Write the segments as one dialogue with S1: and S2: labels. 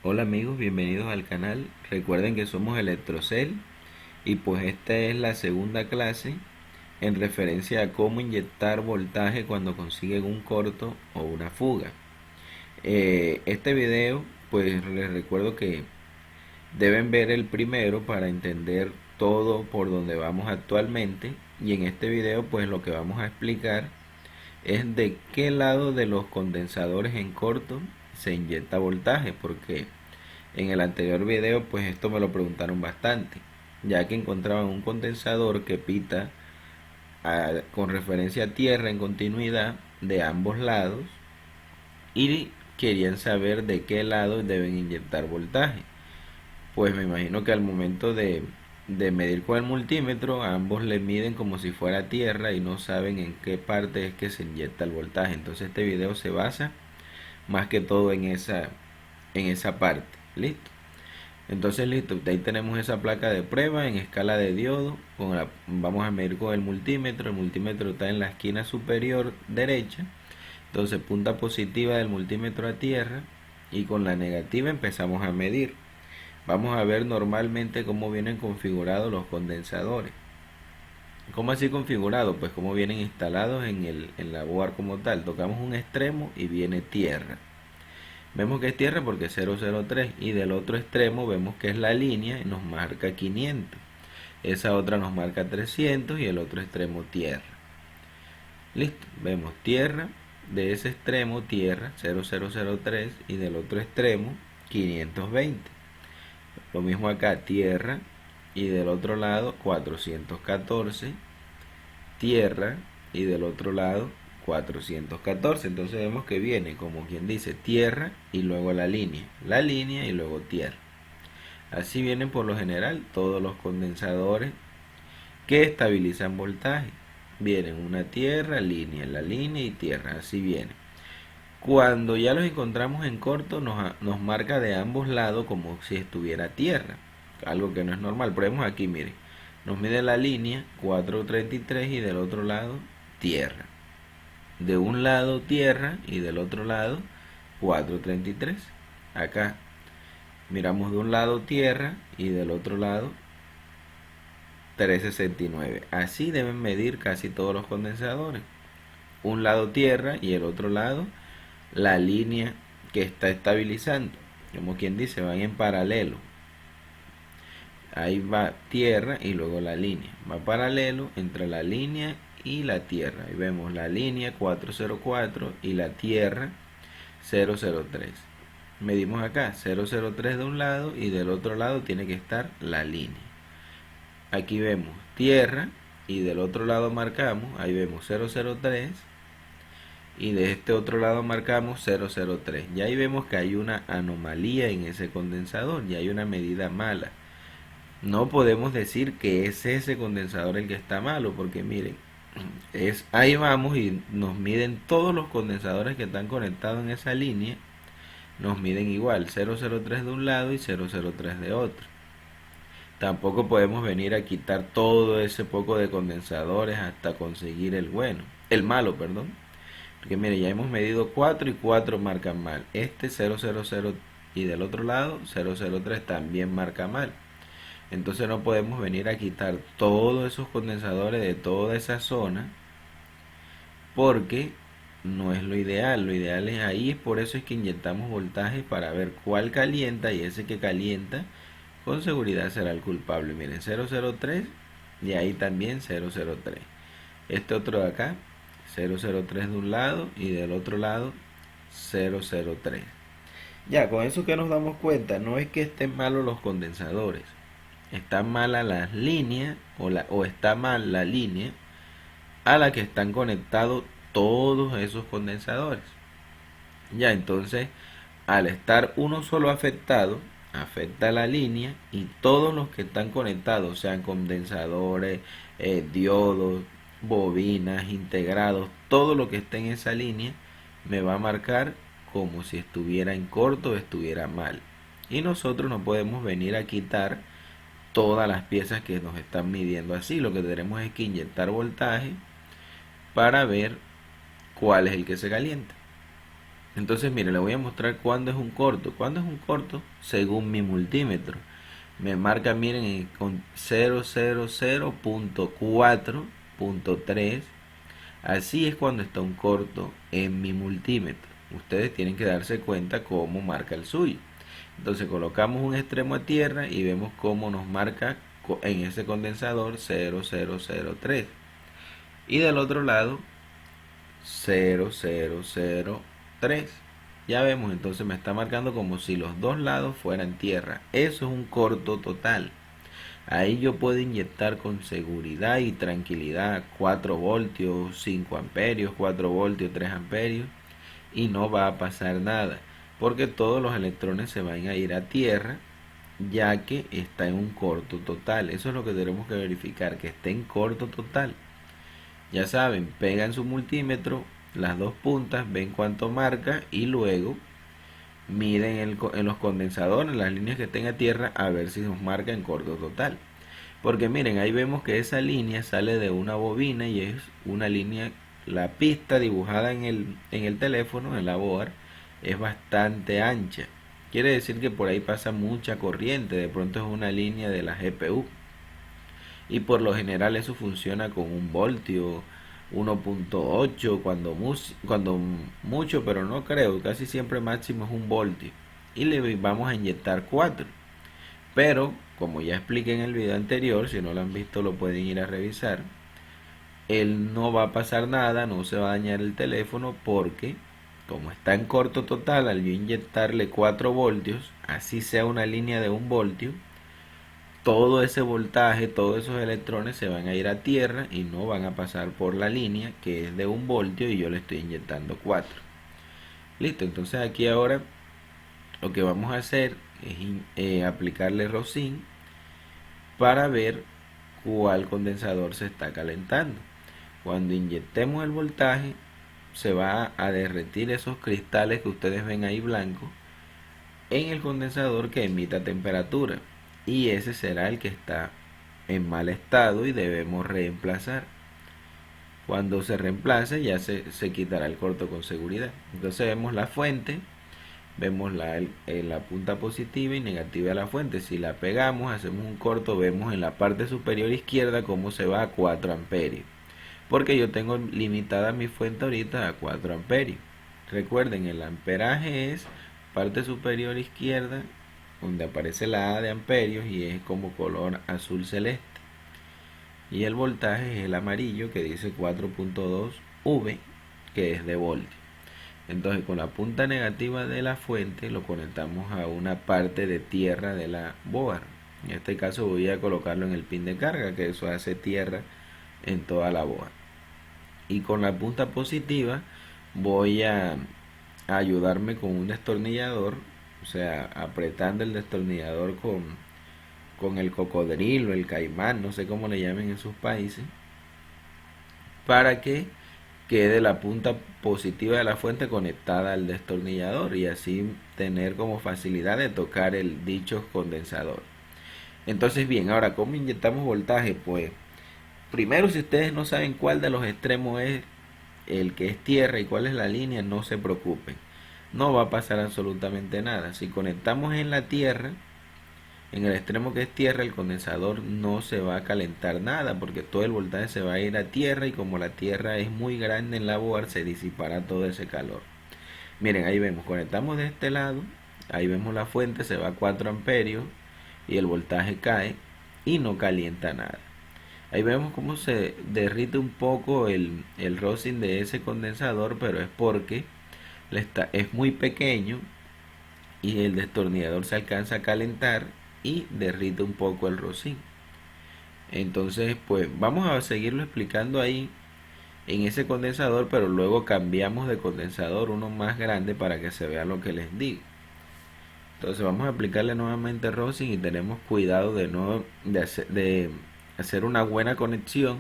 S1: Hola amigos, bienvenidos al canal. Recuerden que somos Electrocel y pues esta es la segunda clase en referencia a cómo inyectar voltaje cuando consiguen un corto o una fuga. Este video pues les recuerdo que deben ver el primero para entender todo por donde vamos actualmente, y en este video pues lo que vamos a explicar es de qué lado de los condensadores en corto se inyecta voltaje, porque en el anterior video pues esto me lo preguntaron bastante, ya que encontraban un condensador que pita con referencia a tierra en continuidad de ambos lados y querían saber de qué lado deben inyectar voltaje. Pues me imagino que al momento de medir con el multímetro, ambos le miden como si fuera tierra y no saben en qué parte es que se inyecta el voltaje. Entonces este video se basa más que todo en esa parte. ¿Listo? Entonces listo, ahí tenemos esa placa de prueba en escala de diodo. Vamos a medir con el multímetro está en la esquina superior derecha. Entonces punta positiva del multímetro a tierra y con la negativa empezamos a medir. Vamos a ver normalmente cómo vienen configurados los condensadores. ¿Cómo así configurados? Pues cómo vienen instalados en la board como tal. Tocamos un extremo y viene tierra. Vemos que es tierra porque es 003, y del otro extremo vemos que es la línea y nos marca 500. Esa otra nos marca 300 y el otro extremo tierra. Listo, vemos tierra, de ese extremo tierra 0003 y del otro extremo 520. Lo mismo acá, tierra, y del otro lado 414, tierra, y del otro lado 414. Entonces vemos que viene como quien dice tierra y luego la línea y luego tierra. Así vienen por lo general todos los condensadores que estabilizan voltaje. Vienen una tierra, línea, la línea y tierra. Así viene. Cuando ya los encontramos en corto nos marca de ambos lados como si estuviera tierra, algo que no es normal. Probemos aquí, miren, nos mide la línea 433 y del otro lado tierra. De un lado tierra y del otro lado 433. Acá miramos de un lado tierra y del otro lado 369. Así deben medir casi todos los condensadores. Un lado tierra y el otro lado la línea que está estabilizando. Como quien dice, van en paralelo. Ahí va tierra y luego la línea. Va paralelo entre la línea y la tierra. Ahí vemos la línea 404 y la tierra 003. Medimos acá 003 de un lado y del otro lado tiene que estar la línea. Aquí vemos tierra y del otro lado marcamos, ahí vemos 003 y de este otro lado marcamos 003. Ya ahí vemos que hay una anomalía en ese condensador, ya hay una medida mala. No podemos decir que es ese condensador el que está malo, porque miren, ahí vamos y nos miden todos los condensadores que están conectados en esa línea, nos miden igual, 003 de un lado y 003 de otro. Tampoco podemos venir a quitar todo ese poco de condensadores hasta conseguir el bueno, el malo, perdón. Porque mire, ya hemos medido 4 y 4 marcan mal. Este 000 y del otro lado 003 también marca mal. Entonces no podemos venir a quitar todos esos condensadores de toda esa zona, porque no es lo ideal. Lo ideal es ahí, es por eso es que inyectamos voltaje para ver cuál calienta, y ese que calienta con seguridad será el culpable. Miren, 003 y ahí también 003. Este otro de acá 003 de un lado y del otro lado 003. Ya, con eso que nos damos cuenta, no es que estén malos los condensadores, están malas las líneas o está mal la línea a la que están conectados todos esos condensadores. Ya, entonces, al estar uno solo afectado, afecta la línea, y todos los que están conectados, sean condensadores, diodos, bobinas, integrados, todo lo que esté en esa línea, me va a marcar como si estuviera en corto o estuviera mal. Y nosotros no podemos venir a quitar todas las piezas que nos están midiendo así. Lo que tenemos es que inyectar voltaje para ver cuál es el que se calienta. Entonces, mire, le voy a mostrar cuándo es un corto. ¿Cuándo es un corto? Según mi multímetro. Me marca, miren, con 000.4.3. Así es cuando está un corto en mi multímetro. Ustedes tienen que darse cuenta cómo marca el suyo. Entonces colocamos un extremo a tierra y vemos cómo nos marca en ese condensador 0003. Y del otro lado 0003. Ya vemos, entonces me está marcando como si los dos lados fueran tierra. Eso es un corto total. Ahí yo puedo inyectar con seguridad y tranquilidad 4 voltios, 5 amperios, 4 voltios, 3 amperios y no va a pasar nada porque todos los electrones se van a ir a tierra ya que está en un corto total. Eso es lo que tenemos que verificar, que esté en corto total. Ya saben, pegan su multímetro, las dos puntas, ven cuánto marca y luego miden en los condensadores, las líneas que estén a tierra, a ver si nos marca en corto total. Porque miren, ahí vemos que esa línea sale de una bobina y es una línea, la pista dibujada en el teléfono, en la board, es bastante ancha. Quiere decir que por ahí pasa mucha corriente, de pronto es una línea de la GPU. Y por lo general eso funciona con un voltio, 1.8 cuando mucho, pero no creo, casi siempre máximo es un voltio. Y le vamos a inyectar 4. Pero, como ya expliqué en el video anterior, si no lo han visto lo pueden ir a revisar, él no va a pasar nada, no se va a dañar el teléfono porque, como está en corto total, al yo inyectarle 4 voltios, así sea una línea de 1 voltio, todo ese voltaje, todos esos electrones se van a ir a tierra y no van a pasar por la línea que es de 1 voltio y yo le estoy inyectando 4. Listo, entonces aquí ahora lo que vamos a hacer es aplicarle Rosin para ver cuál condensador se está calentando. Cuando inyectemos el voltaje se va a derretir esos cristales que ustedes ven ahí blancos en el condensador que emita temperatura y ese será el que está en mal estado y debemos reemplazar. Cuando se reemplace ya se quitará el corto con seguridad. Entonces vemos la fuente, vemos la punta positiva y negativa de la fuente. Si la pegamos, hacemos un corto, vemos en la parte superior izquierda cómo se va a 4 amperios. Porque yo tengo limitada mi fuente ahorita a 4 amperios. Recuerden, el amperaje es parte superior izquierda, donde aparece la A de amperios y es como color azul celeste. Y el voltaje es el amarillo que dice 4.2 V, que es de voltio. Entonces con la punta negativa de la fuente lo conectamos a una parte de tierra de la board. En este caso voy a colocarlo en el pin de carga, que eso hace tierra en toda la board. Y con la punta positiva voy a ayudarme con un destornillador, o sea, apretando el destornillador con el cocodrilo, el caimán, no sé cómo le llamen en sus países, para que quede la punta positiva de la fuente conectada al destornillador y así tener como facilidad de tocar el dicho condensador. Entonces bien, ahora ¿cómo inyectamos voltaje? Pues primero, si ustedes no saben cuál de los extremos es el que es tierra y cuál es la línea, no se preocupen, no va a pasar absolutamente nada. Si conectamos en la tierra, en el extremo que es tierra, el condensador no se va a calentar nada porque todo el voltaje se va a ir a tierra y como la tierra es muy grande en la board se disipará todo ese calor. Miren, ahí vemos, conectamos de este lado, ahí vemos la fuente, se va a 4 amperios y el voltaje cae y no calienta nada. Ahí vemos cómo se derrite un poco el rosin de ese condensador, pero es porque es muy pequeño y el destornillador se alcanza a calentar y derrite un poco el rosin. Entonces, pues vamos a seguirlo explicando ahí en ese condensador, pero luego cambiamos de condensador uno más grande para que se vea lo que les digo. Entonces vamos a aplicarle nuevamente rosin y tenemos cuidado de hacer una buena conexión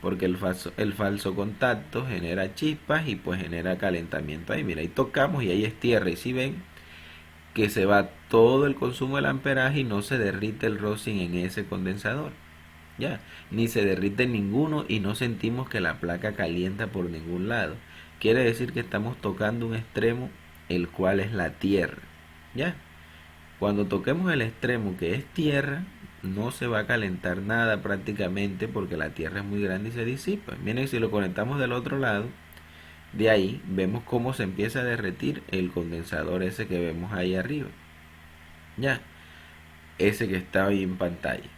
S1: porque el falso contacto genera chispas y pues genera calentamiento. Ahí mira, ahí tocamos y ahí es tierra y si ven que se va todo el consumo del amperaje y no se derrite el rosin en ese condensador. Ya, ni se derrite ninguno y no sentimos que la placa calienta por ningún lado. Quiere decir que estamos tocando un extremo el cual es la tierra. ¿Ya? Cuando toquemos el extremo que es tierra, no se va a calentar nada prácticamente porque la tierra es muy grande y se disipa. Miren, si lo conectamos del otro lado, de ahí vemos cómo se empieza a derretir el condensador ese que vemos ahí arriba. Ya, ese que está ahí en pantalla.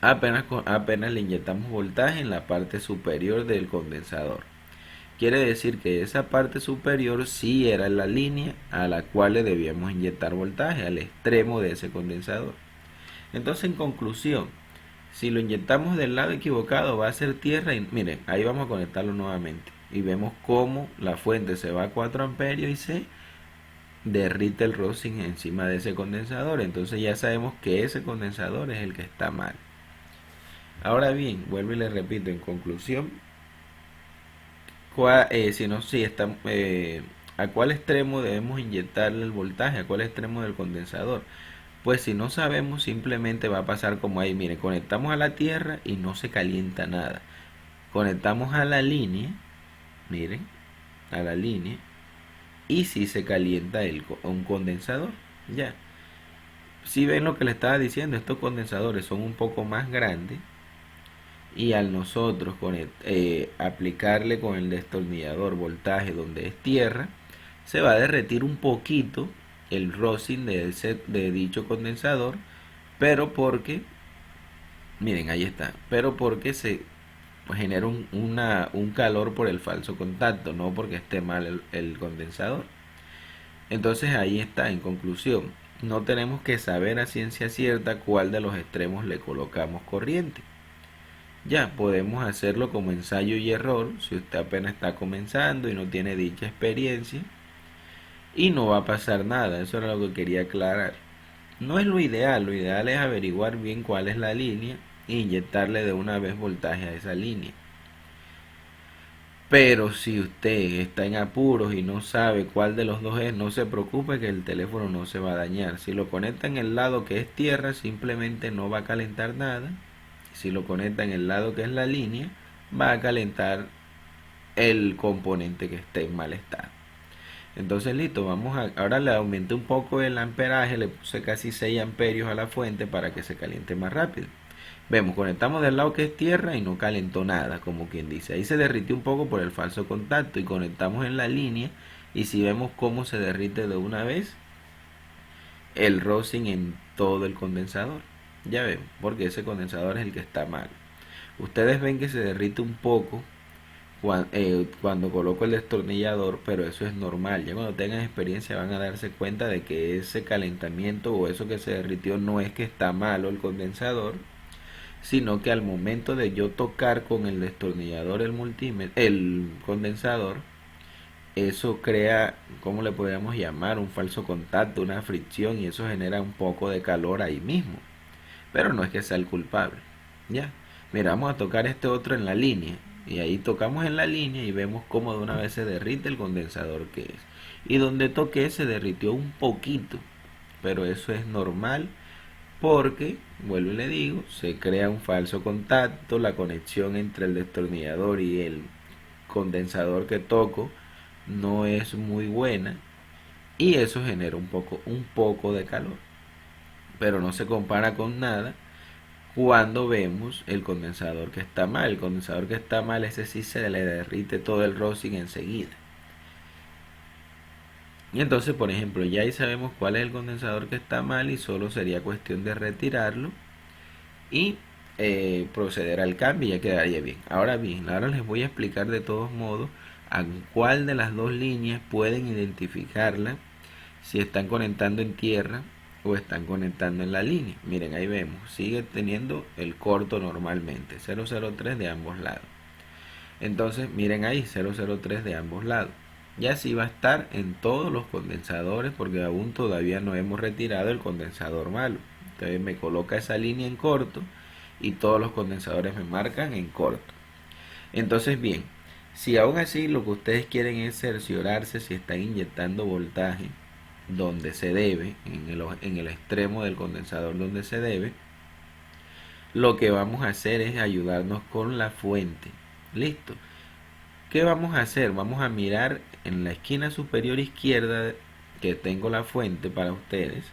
S1: Apenas le inyectamos voltaje en la parte superior del condensador. Quiere decir que esa parte superior sí era la línea a la cual le debíamos inyectar voltaje, al extremo de ese condensador. Entonces, en conclusión, si lo inyectamos del lado equivocado va a ser tierra y miren, ahí vamos a conectarlo nuevamente y vemos cómo la fuente se va a 4 amperios y se derrite el rosin encima de ese condensador. Entonces ya sabemos que ese condensador es el que está mal. Ahora bien, vuelvo y le repito, en conclusión, ¿a cuál extremo debemos inyectarle el voltaje? ¿A cuál extremo del condensador? Pues si no sabemos, simplemente va a pasar como ahí. Mire, conectamos a la tierra y no se calienta nada. Conectamos a la línea, miren, a la línea, y si se calienta un condensador. Ya. Si ven lo que le estaba diciendo, estos condensadores son un poco más grandes y al nosotros aplicarle con el destornillador voltaje donde es tierra, se va a derretir un poquito el rosin de dicho condensador, pero porque, miren, ahí está, pero porque se genera un calor por el falso contacto, no porque esté mal el condensador. Entonces ahí está, en conclusión, no tenemos que saber a ciencia cierta cuál de los extremos le colocamos corriente. Ya, podemos hacerlo como ensayo y error si usted apenas está comenzando y no tiene dicha experiencia. Y no va a pasar nada, eso era lo que quería aclarar. No es lo ideal es averiguar bien cuál es la línea e inyectarle de una vez voltaje a esa línea. Pero si usted está en apuros y no sabe cuál de los dos es, no se preocupe que el teléfono no se va a dañar. Si lo conecta en el lado que es tierra, simplemente no va a calentar nada. Si lo conecta en el lado que es la línea, va a calentar el componente que esté en mal estado. Entonces listo, ahora le aumenté un poco el amperaje, le puse casi 6 amperios a la fuente para que se caliente más rápido. Vemos, conectamos del lado que es tierra y no calentó nada, como quien dice. Ahí se derritió un poco por el falso contacto y conectamos en la línea y si vemos cómo se derrite de una vez el rosin en todo el condensador. Ya vemos, porque ese condensador es el que está mal. Ustedes ven que se derrite un poco cuando coloco el destornillador, pero eso es normal. Ya cuando tengan experiencia van a darse cuenta de que ese calentamiento o eso que se derritió no es que está malo el condensador, sino que al momento de yo tocar con el destornillador el condensador, eso crea, ¿cómo le podríamos llamar? Un falso contacto, una fricción, y eso genera un poco de calor ahí mismo. Pero no es que sea el culpable. Ya. Mira, vamos a tocar este otro en la línea. Y ahí tocamos en la línea y vemos cómo de una vez se derrite el condensador que es. Y donde toqué se derritió un poquito. Pero eso es normal porque, vuelvo y le digo, se crea un falso contacto. La conexión entre el destornillador y el condensador que toco no es muy buena. Y eso genera un poco de calor. Pero no se compara con nada cuando vemos el condensador que está mal. El condensador que está mal, ese sí se le derrite todo el rosin enseguida. Y entonces, por ejemplo, ya ahí sabemos cuál es el condensador que está mal y solo sería cuestión de retirarlo y proceder al cambio y ya quedaría bien. Ahora bien, ahora les voy a explicar de todos modos a cuál de las dos líneas pueden identificarla si están conectando en tierra o están conectando en la línea. Miren, ahí vemos, sigue teniendo el corto normalmente, 003 de ambos lados. Entonces, miren ahí, 003 de ambos lados. Y así va a estar en todos los condensadores porque aún todavía no hemos retirado el condensador malo. Entonces me coloca esa línea en corto y todos los condensadores me marcan en corto. Entonces, bien, si aún así lo que ustedes quieren es cerciorarse si están inyectando voltaje donde se debe, en el extremo del condensador donde se debe, lo que vamos a hacer es ayudarnos con la fuente. Listo. ¿Qué vamos a hacer? Vamos a mirar en la esquina superior izquierda que tengo la fuente para ustedes.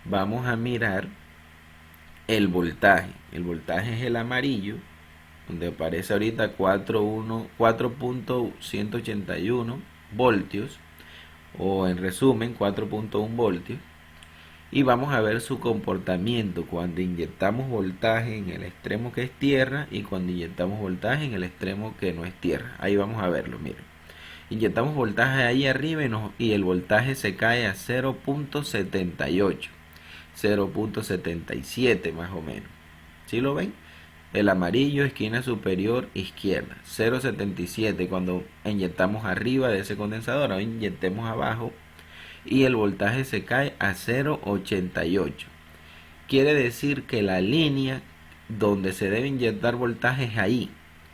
S1: Vamos a mirar el voltaje. El voltaje es el amarillo, donde aparece ahorita 4.181 voltios, o en resumen 4.1 voltios. Y vamos a ver su comportamiento cuando inyectamos voltaje en el extremo que es tierra y cuando inyectamos voltaje en el extremo que no es tierra. Ahí vamos a verlo, miren. Inyectamos voltaje ahí arriba y el voltaje se cae a 0.78, 0.77 más o menos. ¿Sí lo ven? El amarillo, esquina superior izquierda, 0.77 cuando inyectamos arriba de ese condensador. Ahora inyectemos abajo y el voltaje se cae a 0.88. Quiere decir que la línea donde se debe inyectar voltaje es ahí,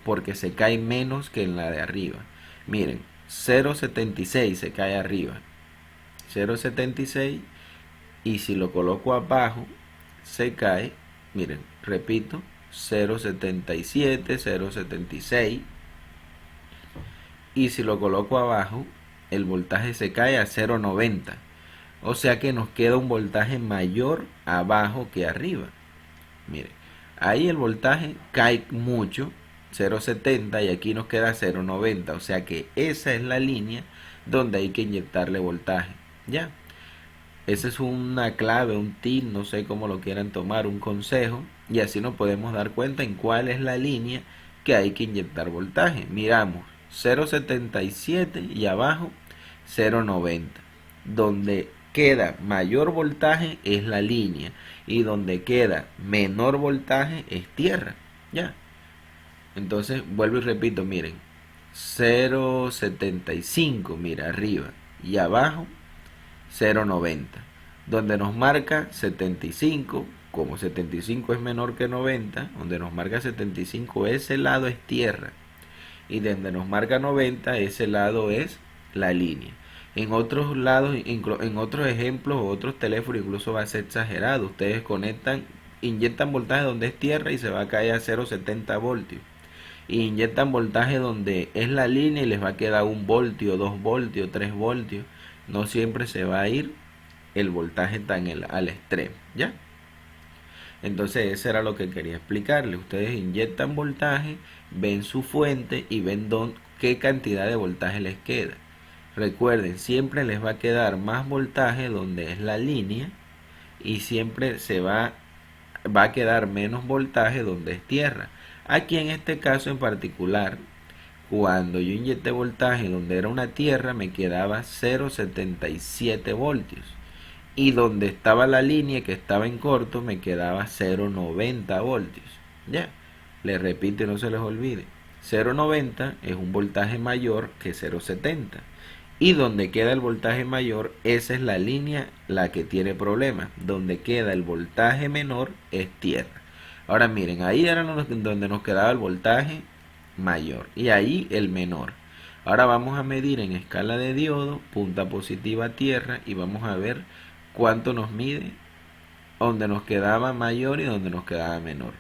S1: porque se cae menos que en la de arriba. Miren, 0.76 se cae arriba, 0.76, y si lo coloco abajo se cae, miren, repito, 0.77, 0.76, y si lo coloco abajo el voltaje se cae a 0.90. O sea que nos queda un voltaje mayor abajo que arriba. Miren, ahí el voltaje cae mucho, 0.70, y aquí nos queda 0.90. O sea que esa es la línea donde hay que inyectarle voltaje. Ya, esa es una clave, un tip, no sé cómo lo quieran tomar, un consejo. Y así nos podemos dar cuenta en cuál es la línea que hay que inyectar voltaje. Miramos, 0.77 y abajo 0.90. Donde queda mayor voltaje es la línea y donde queda menor voltaje es tierra. Ya. Entonces vuelvo y repito, miren, 0.75, mira, arriba, y abajo 0.90. Donde nos marca 75, como 75 es menor que 90, donde nos marca 75 ese lado es tierra, y donde nos marca 90 ese lado es la línea. En otros lados, en otros ejemplos o otros teléfonos incluso va a ser exagerado. Ustedes conectan, inyectan voltaje donde es tierra y se va a caer a 0.70 voltios. Y inyectan voltaje donde es la línea y les va a quedar 1 voltio, 2 voltios, 3 voltios. No siempre se va a ir el voltaje tan al extremo, ¿ya? Entonces eso era lo que quería explicarle. Ustedes inyectan voltaje, ven su fuente y ven qué cantidad de voltaje les queda. Recuerden, siempre les va a quedar más voltaje donde es la línea y siempre va a quedar menos voltaje donde es tierra. Aquí en este caso en particular, cuando yo inyecté voltaje donde era una tierra me quedaba 0.77 voltios. Y donde estaba la línea que estaba en corto me quedaba 0.90 voltios. Ya, les repito y no se les olvide. 0.90 es un voltaje mayor que 0.70. Y donde queda el voltaje mayor, esa es la línea la que tiene problemas. Donde queda el voltaje menor es tierra. Ahora miren, ahí era donde nos quedaba el voltaje mayor y ahí el menor. Ahora vamos a medir en escala de diodo, punta positiva tierra, y vamos a ver cuánto nos mide donde nos quedaba mayor y donde nos quedaba menor.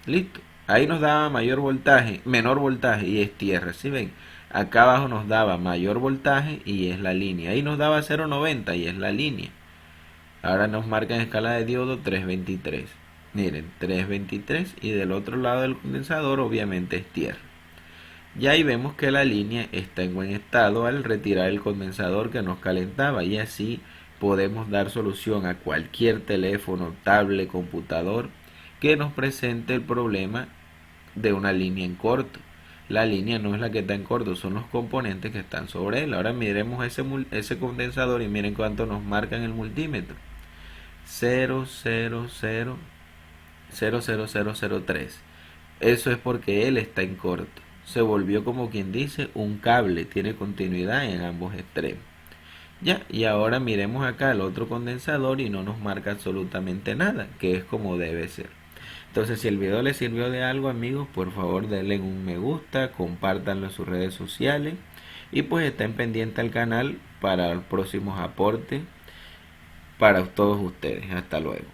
S1: Listo. Ahí nos daba mayor voltaje, menor voltaje y es tierra. ¿Sí ven? Acá abajo nos daba mayor voltaje y es la línea. Ahí nos daba 0.90 y es la línea. Ahora nos marca en escala de diodo 323. Miren, 323 y del otro lado del condensador obviamente es tierra. Ya ahí vemos que la línea está en buen estado al retirar el condensador que nos calentaba, y así podemos dar solución a cualquier teléfono, tablet, computador que nos presente el problema de una línea en corto. La línea no es la que está en corto, son los componentes que están sobre él. Ahora miremos ese condensador y miren cuánto nos marca en el multímetro. 0.000003. Eso es porque él está en corto. Se volvió, como quien dice, un cable, tiene continuidad en ambos extremos. Ya, y ahora miremos acá el otro condensador y no nos marca absolutamente nada, que es como debe ser. Entonces, si el video les sirvió de algo, amigos, por favor denle un me gusta, compártanlo en sus redes sociales y pues estén pendientes al canal para los próximos aportes para todos ustedes. Hasta luego.